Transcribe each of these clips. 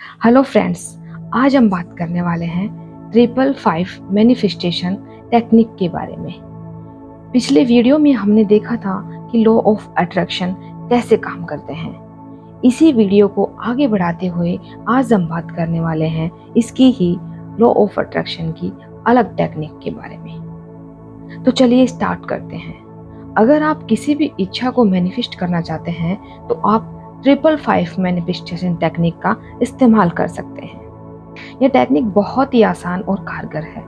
Hello friends, आज हम बात करने वाले हैं 555 मैनिफेस्टेशन टेक्निक के बारे में। पिछले वीडियो में हमने देखा था कि लॉ ऑफ अट्रैक्शन कैसे काम करते हैं। इसी वीडियो को आगे बढ़ाते हुए आज हम बात करने वाले हैं इसकी ही लॉ ऑफ अट्रैक्शन की अलग टेक्निक के बारे में। तो चलिए स्टार्ट करते हैं। अगर आप किसी भी इच्छा को मैनिफेस्ट करना चाहते हैं तो आप 555 मैनिफेस्टेशन टेक्निक का इस्तेमाल कर सकते हैं। यह टेक्निक बहुत ही आसान और कारगर है।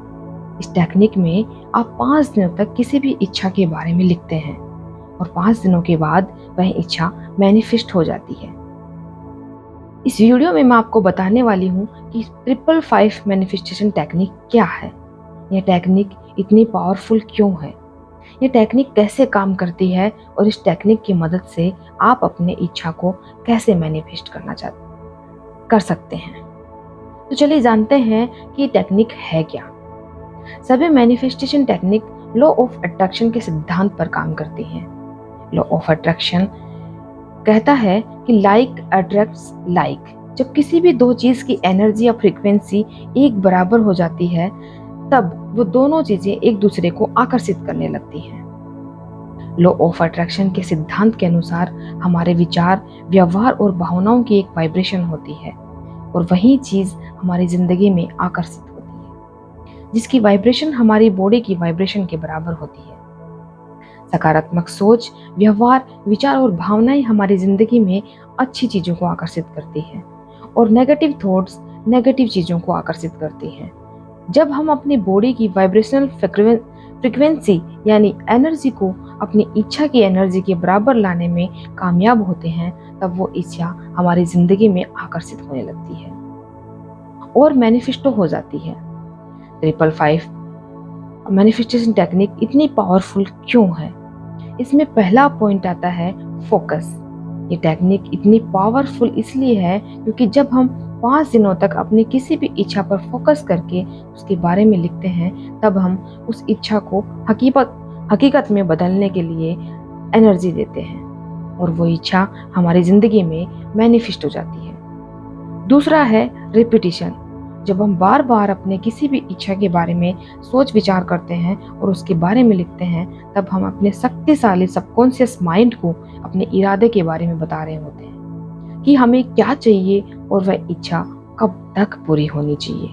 इस टेक्निक में आप 5 दिनों तक किसी भी इच्छा के बारे में लिखते हैं और 5 दिनों के बाद वह इच्छा मैनिफेस्ट हो जाती है। इस वीडियो में मैं आपको बताने वाली हूँ कि 555 मैनिफेस्टेशन टेक्निक क्या है, यह टेक्निक इतनी पावरफुल क्यों है, यह टेक्निक कैसे काम करती है और इस टेक्निक की मदद से आप अपने इच्छा को कैसे मैनिफेस्ट कर सकते हैं। तो चलिए जानते हैं कि ये टेक्निक है क्या। सभी manifestation technique law of attraction के सिद्धांत पर काम करती हैं। लॉ ऑफ अट्रैक्शन कहता है कि लाइक अट्रैक्ट्स लाइक। जब किसी भी दो चीज की एनर्जी या फ्रीक्वेंसी एक बराबर हो जाती है तब वो दोनों चीजें एक दूसरे को आकर्षित करने लगती हैं। लॉ ऑफ अट्रैक्शन के सिद्धांत के अनुसार हमारे विचार, व्यवहार और भावनाओं की एक वाइब्रेशन होती है और वही चीज हमारी जिंदगी में आकर्षित होती है, जिसकी वाइब्रेशन हमारी बॉडी की वाइब्रेशन के बराबर होती है। सकारात्मक सोच, व्यवहार, विचार और भावनाएं हमारी जिंदगी में अच्छी चीजों को आकर्षित करती है और नेगेटिव थॉट्स नेगेटिव चीजों को आकर्षित करती हैं। जब हम अपनी बॉडी की वाइब्रेशनल फ्रिक्वेंसी यानी एनर्जी को अपनी इच्छा की एनर्जी के बराबर लाने में कामयाब होते हैं तब वो इच्छा हमारी जिंदगी में आकर्षित होने लगती है और मैनिफेस्टो हो जाती है। 555 मैनिफेस्टेशन टेक्निक इतनी पावरफुल क्यों है? इसमें पहला पॉइंट आता है फोकस। ये टेक्निक इतनी पावरफुल इसलिए है क्योंकि जब हम 5 दिनों तक अपनी किसी भी इच्छा पर फोकस करके उसके बारे में लिखते हैं तब हम उस इच्छा को हकीकत में बदलने के लिए एनर्जी देते हैं और वो इच्छा हमारी जिंदगी में मैनिफेस्ट हो जाती है। दूसरा है रिपीटिशन। जब हम बार बार अपने किसी भी इच्छा के बारे में सोच विचार करते हैं और उसके बारे में लिखते हैं तब हम अपने शक्तिशाली सबकॉन्शियस माइंड को अपने इरादे के बारे में बता रहे होते हैं कि हमें क्या चाहिए और वह इच्छा कब तक पूरी होनी चाहिए।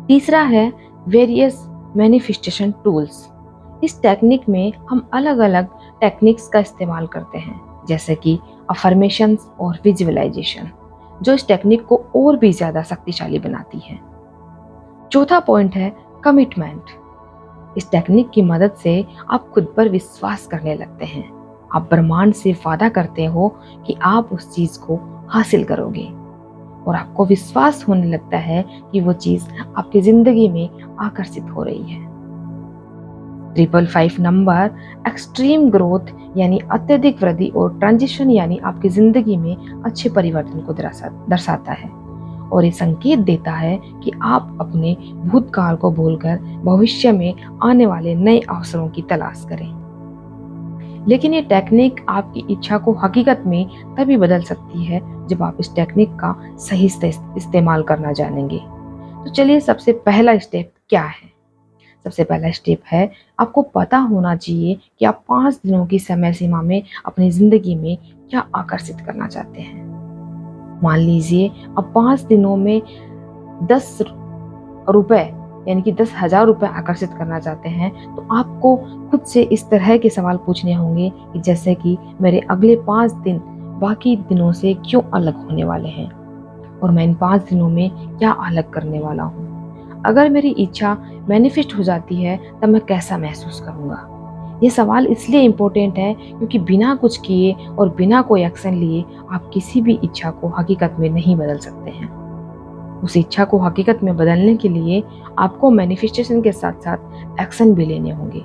तीसरा है वेरियस मैनिफेस्टेशन टूल्स। इस टेक्निक में हम अलग अलग टेक्निक्स का इस्तेमाल करते हैं जैसे कि अफर्मेशंस और विजुअलाइजेशन, जो इस टेक्निक को और भी ज्यादा शक्तिशाली बनाती है। चौथा पॉइंट है कमिटमेंट। इस टेक्निक की मदद से आप खुद पर विश्वास करने लगते हैं। आप ब्रह्मांड से वादा करते हो कि आप उस चीज को हासिल करोगे और आपको विश्वास होने लगता है कि वो चीज आपकी जिंदगी में आकर्षित हो रही है। 555 नंबर एक्सट्रीम ग्रोथ यानी अत्यधिक वृद्धि और ट्रांजिशन यानी आपकी जिंदगी में अच्छे परिवर्तन को दर्शाता है और ये संकेत देता है कि आप अपने भूतकाल को भूलकर भविष्य में आने वाले नए अवसरों की तलाश करें। लेकिन ये टेक्निक आपकी इच्छा को हकीकत में तभी बदल सकती है जब आप इस टेक्निक का सही इस्तेमाल करना जानेंगे। तो चलिए सबसे पहला स्टेप क्या है? सबसे पहला स्टेप है आपको पता होना चाहिए कि आप 5 दिनों की समय सीमा में अपनी जिंदगी में क्या आकर्षित करना चाहते हैं। मान लीजिए आप 5 दिनों में 10 रुपए यानी कि 10,000 रुपए आकर्षित करना चाहते हैं तो आपको खुद से इस तरह के सवाल पूछने होंगे कि जैसे कि मेरे अगले 5 दिन बाकी दिनों से क्यों अलग होने वाले हैं और मैं इन 5 दिनों में क्या अलग करने वाला हूँ। अगर मेरी इच्छा मैनिफेस्ट हो जाती है तब मैं कैसा महसूस करूंगा। ये सवाल इसलिए इम्पोर्टेंट है क्योंकि बिना कुछ किए और बिना कोई एक्शन लिए आप किसी भी इच्छा को हकीकत में नहीं बदल सकते हैं। उस इच्छा को हकीकत में बदलने के लिए आपको मैनिफेस्टेशन के साथ साथ एक्शन भी लेने होंगे।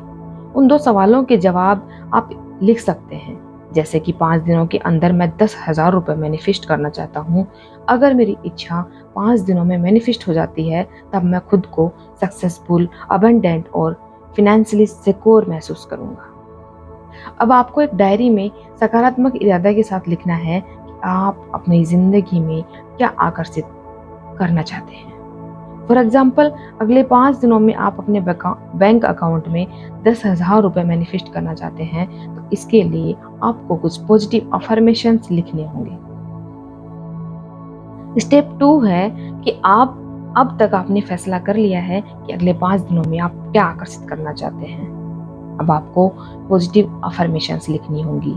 उन 2 सवालों के जवाब आप लिख सकते हैं जैसे कि 5 दिनों के अंदर मैं 10,000 रुपए मैनिफेस्ट करना चाहता हूँ। अगर मेरी इच्छा 5 दिनों में मैनिफेस्ट हो जाती है तब मैं खुद को सक्सेसफुल, अबंडेंट और फिनेंशियली सिक्योर महसूस करूंगा। अब आपको एक डायरी में सकारात्मक इरादा के साथ लिखना है कि आप अपनी ज़िंदगी में क्या आकर्षित करना चाहते हैं। फॉर एग्जाम्पल, अगले 5 दिनों में आप अपने बैंक अकाउंट में 10,000 रुपये मैनिफेस्ट करना चाहते हैं, तो इसके लिए आपको कुछ पॉजिटिव अफर्मेशंस लिखने होंगे। स्टेप 2 है कि आप अब तक आपने फैसला कर लिया है कि अगले 5 दिनों में आप क्या आकर्षित करना चाहते हैं। अब आपको पॉजिटिव अफर्मेशंस लिखनी होंगी।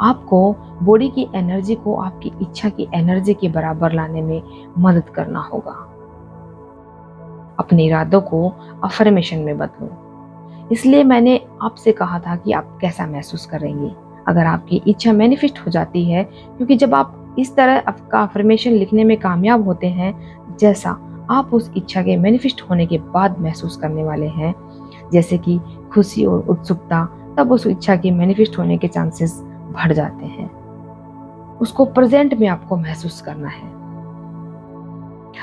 आपको बॉडी की एनर्जी को आपकी इच्छा की एनर्जी के बराबर लाने में मदद करना होगा। अपने इरादों को अफर्मेशन में बदलो। इसलिए मैंने आपसे कहा था कि आप कैसा महसूस करेंगे अगर आपकी इच्छा मैनिफेस्ट हो जाती है, क्योंकि जब आप इस तरह का अफर्मेशन लिखने में कामयाब होते हैं, जैसा आप उस इच्छा के मैनिफेस्ट होने के बाद महसूस करने वाले हैं, जैसे कि खुशी और उत्सुकता, तब उस इच्छा के मैनिफेस्ट होने के चांसेस बढ़ जाते हैं। उसको प्रेजेंट में आपको महसूस करना है।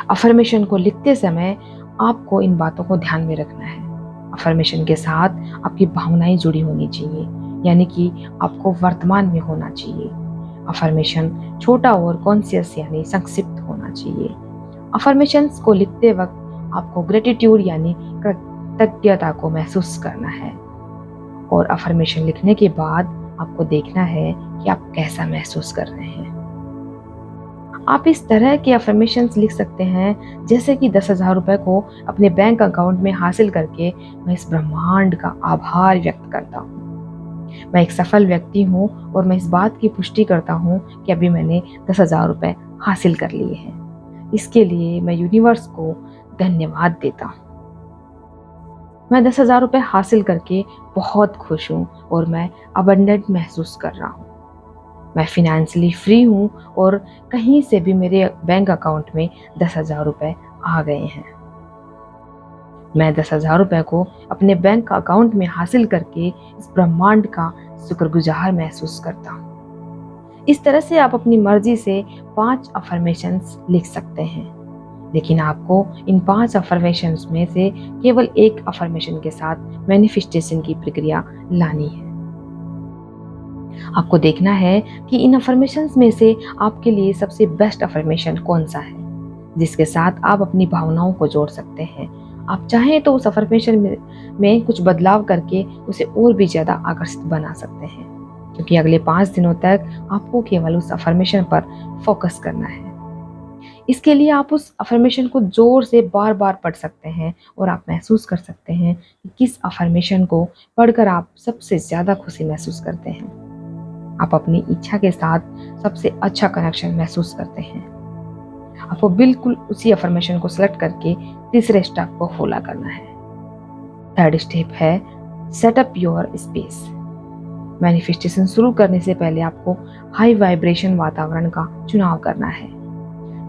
अफर्मेशन को लिखते समय आपको इन बातों को ध्यान में रखना है। अफर्मेशन के साथ आपकी भावनाएं जुड़ी होनी चाहिए, यानी कि आपको वर्तमान में होना चाहिए। अफर्मेशन छोटा और कॉन्शियस यानी संक्षिप्त होना चाहिए। अफर्मेशंस को लिखते वक्त आपको ग्रेटिट्यूड यानी कृतज्ञता को महसूस करना है, और अफर्मेशन लिखने के बाद आपको देखना है कि आप कैसा महसूस कर रहे हैं। आप इस तरह के अफर्मेशंस लिख सकते हैं, जैसे कि 10,000 रुपये को अपने बैंक अकाउंट में हासिल करके मैं इस ब्रह्मांड का आभार व्यक्त करता हूँ। मैं एक सफल व्यक्ति हूँ और मैं इस बात की पुष्टि करता हूँ कि अभी मैंने 10,000 रुपये हासिल कर लिए हैं। इसके लिए मैं यूनिवर्स को धन्यवाद देता हूँ। मैं 10,000 रुपये हासिल करके बहुत खुश हूँ और मैं अबंडेंट महसूस कर रहा हूँ। मैं फिनेंशियली फ्री हूँ और कहीं से भी मेरे बैंक अकाउंट में 10,000 रुपये आ गए हैं। मैं 10,000 रुपये को अपने बैंक अकाउंट में हासिल करके इस ब्रह्मांड का शुक्रगुजार महसूस करता हूँ। इस तरह से आप अपनी मर्जी से 5 अफर्मेशंस लिख सकते हैं, लेकिन आपको इन 5 अफर्मेशंस में से केवल एक अफर्मेशन के साथ मैनिफेस्टेशन की प्रक्रिया लानी है। आपको देखना है कि इन अफर्मेशंस में से आपके लिए सबसे बेस्ट अफर्मेशन कौन सा है, जिसके साथ आप अपनी भावनाओं को जोड़ सकते हैं। आप चाहें तो उस अफर्मेशन में कुछ बदलाव करके उसे और भी ज़्यादा आकर्षित बना सकते हैं, क्योंकि अगले 5 दिनों तक आपको केवल उस अफर्मेशन पर फोकस करना है। इसके लिए आप उस अफर्मेशन को जोर से बार बार पढ़ सकते हैं और आप महसूस कर सकते हैं कि किस अफर्मेशन को पढ़कर आप सबसे ज़्यादा खुशी महसूस करते हैं। आप अपनी इच्छा के साथ सबसे अच्छा कनेक्शन महसूस करते हैं। आपको बिल्कुल उसी अफर्मेशन को सिलेक्ट करके तीसरे स्टेप को फॉलो करना है। थर्ड स्टेप है सेटअप योर स्पेस। मैनिफेस्टेशन शुरू करने से पहले आपको हाई वाइब्रेशन वातावरण का चुनाव करना है,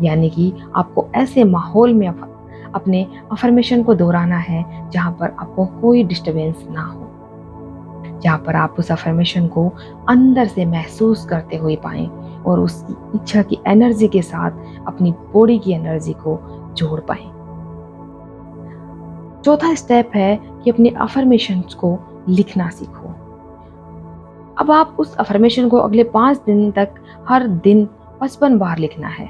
यानी कि आपको ऐसे माहौल में अपने अफर्मेशन को दोहराना है जहां पर आपको कोई डिस्टरबेंस ना हो, जहाँ पर आप उस अफर्मेशन को अंदर से महसूस करते हुए पाएं और उसकी इच्छा की एनर्जी के साथ अपनी बॉडी की एनर्जी को जोड़ पाएं। चौथा स्टेप है कि अपने अफर्मेशंस को लिखना सीखो। अब आप उस अफर्मेशन को अगले 5 दिन तक हर दिन 55 बार लिखना है।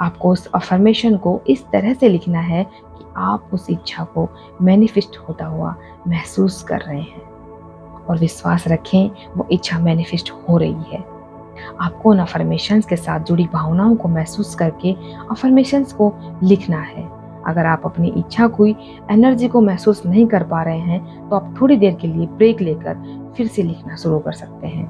आपको उस अफर्मेशन को इस तरह से लिखना है कि आप उस इच्छा को मैनिफेस्ट होता हुआ महसूस कर रहे हैं, और विश्वास रखें वो इच्छा मैनिफेस्ट हो रही है। आपको उन अफर्मेशंस के साथ जुड़ी भावनाओं को महसूस करके अफर्मेशंस को लिखना है। अगर आप अपनी इच्छा की एनर्जी को महसूस नहीं कर पा रहे हैं, तो आप थोड़ी देर के लिए ब्रेक लेकर फिर से लिखना शुरू कर सकते हैं,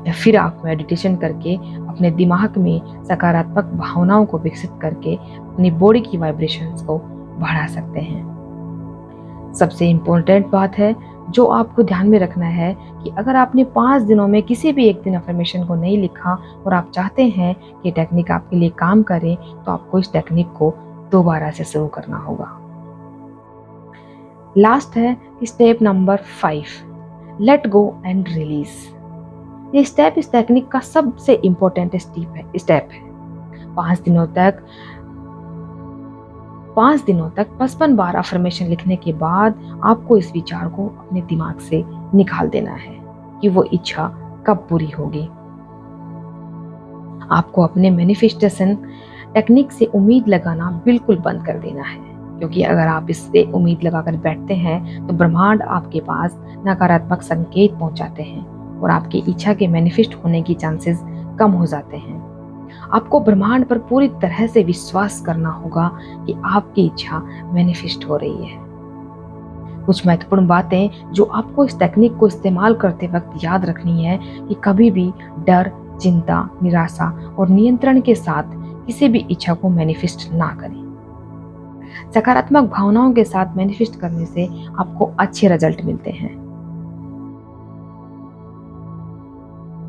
या फिर आप मेडिटेशन करके अपने दिमाग में सकारात्मक भावनाओं को विकसित करके अपनी बॉडी की वाइब्रेशंस को बढ़ा सकते हैं। सबसे इम्पोर्टेंट बात है जो आपको ध्यान में रखना है कि अगर आपने 5 दिनों में किसी भी एक दिन अफर्मेशन को नहीं लिखा और आप चाहते हैं कि टेक्निक आपके लिए काम करे, तो आपको इस टेक्निक को दोबारा से शुरू करना होगा। लास्ट है step number 5, let go and release. ये स्टेप इस टेक्निक का सबसे इम्पोर्टेंट स्टेप है। 5 दिनों तक 55 बार अफर्मेशन लिखने के बाद आपको इस विचार को अपने दिमाग से निकाल देना है कि वो इच्छा कब पूरी होगी। आपको अपने मैनिफेस्टेशन टेक्निक से उम्मीद लगाना बिल्कुल बंद कर देना है, क्योंकि अगर आप इससे उम्मीद लगाकर बैठते हैं तो ब्रह्मांड आपके पास नकारात्मक संकेत पहुंचाते हैं और आपकी इच्छा के मैनिफेस्ट होने की चांसेस कम हो जाते हैं। आपको ब्रह्मांड पर पूरी तरह से विश्वास करना होगा कि आपकी इच्छा मैनिफेस्ट हो रही है। कुछ महत्वपूर्ण बातें जो आपको इस टेक्निक को इस्तेमाल करते वक्त याद रखनी है कि कभी भी डर, चिंता, निराशा और नियंत्रण के साथ किसी भी इच्छा को मैनिफेस्ट ना करें। सकारात्मक भावनाओं के साथ मैनिफेस्ट करने से आपको अच्छे रिजल्ट मिलते हैं।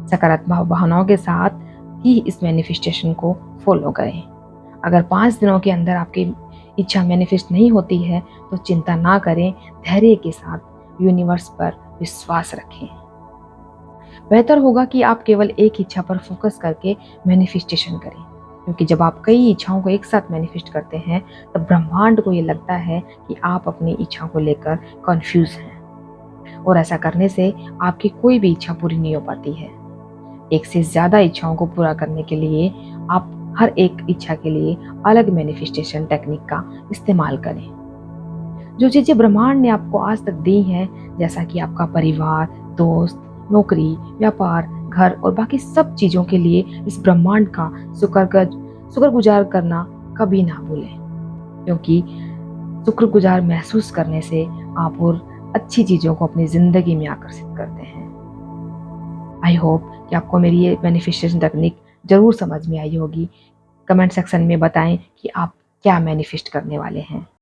सकारात्मक भावनाओं के साथ ही इस मैनिफेस्टेशन को फॉलो करें। अगर 5 दिनों के अंदर आपकी इच्छा मैनिफेस्ट नहीं होती है तो चिंता ना करें, धैर्य के साथ यूनिवर्स पर विश्वास रखें। बेहतर होगा कि आप केवल एक इच्छा पर फोकस करके मैनिफेस्टेशन करें, क्योंकि जब आप कई इच्छाओं को एक साथ मैनिफेस्ट करते हैं तब ब्रह्मांड को ये लगता है कि आप अपनी इच्छाओं को लेकर कंफ्यूज हैं, और ऐसा करने से आपकी कोई भी इच्छा पूरी नहीं हो पाती है। एक से ज्यादा इच्छाओं को पूरा करने के लिए आप हर एक इच्छा के लिए अलग मैनिफेस्टेशन टेक्निक का इस्तेमाल करें। जो चीजें ब्रह्मांड ने आपको आज तक दी हैं, जैसा कि आपका परिवार, दोस्त, नौकरी, व्यापार, घर और बाकी सब चीजों के लिए इस ब्रह्मांड का शुक्रगुजार करना कभी ना भूलें, क्योंकि शुक्रगुजार महसूस करने से आप और अच्छी चीजों को अपनी जिंदगी में आकर्षित करते हैं। आई होप कि आपको मेरी ये मैनिफेस्टेशन टेक्निक जरूर समझ में आई होगी। कमेंट सेक्शन में बताएं कि आप क्या मैनिफेस्ट करने वाले हैं।